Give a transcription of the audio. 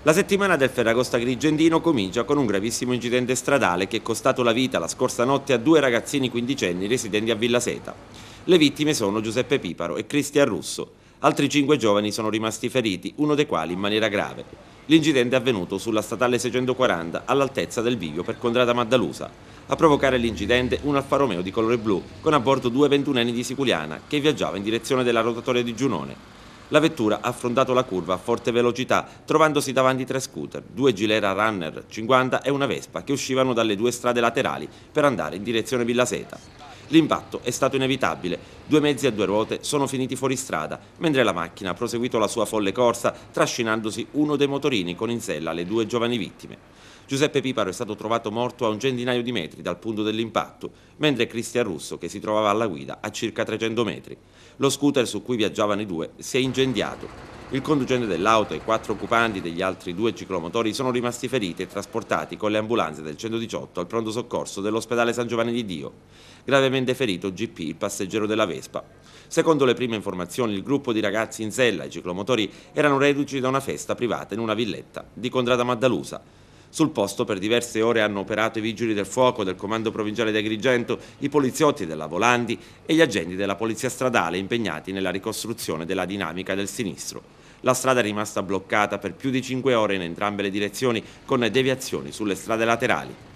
La settimana del Ferragosto Agrigentino comincia con un gravissimo incidente stradale che è costato la vita la scorsa notte a due ragazzini quindicenni residenti a Villa Seta. Le vittime sono Giuseppe Piparo e Cristian Russo. Altri 5 giovani sono rimasti feriti, uno dei quali in maniera grave. L'incidente è avvenuto sulla statale 640 all'altezza del bivio per Contrada Maddalusa. A provocare l'incidente un Alfa Romeo di colore blu con a bordo due ventunenni di Siculiana che viaggiava in direzione della rotatoria di Giunone. La vettura ha affrontato la curva a forte velocità, trovandosi davanti tre scooter, due Gilera Runner 50 e una Vespa che uscivano dalle due strade laterali per andare in direzione Villa Seta. L'impatto è stato inevitabile, due mezzi a due ruote sono finiti fuori strada, mentre la macchina ha proseguito la sua folle corsa trascinandosi uno dei motorini con in sella le due giovani vittime. Giuseppe Piparo è stato trovato morto a un centinaio di metri dal punto dell'impatto, mentre Cristian Russo, che si trovava alla guida, a circa 300 metri. Lo scooter su cui viaggiavano i due si è incendiato. Il conducente dell'auto e i 4 occupanti degli altri 2 ciclomotori sono rimasti feriti e trasportati con le ambulanze del 118 al pronto soccorso dell'ospedale San Giovanni di Dio. Gravemente ferito GP, il passeggero della Vespa. Secondo le prime informazioni, il gruppo di ragazzi in sella ai ciclomotori erano reduci da una festa privata in una villetta di Contrada Maddalusa. Sul posto per diverse ore hanno operato i vigili del fuoco del Comando Provinciale di Agrigento, i poliziotti della Volandi e gli agenti della Polizia Stradale impegnati nella ricostruzione della dinamica del sinistro. La strada è rimasta bloccata per più di 5 ore in entrambe le direzioni con deviazioni sulle strade laterali.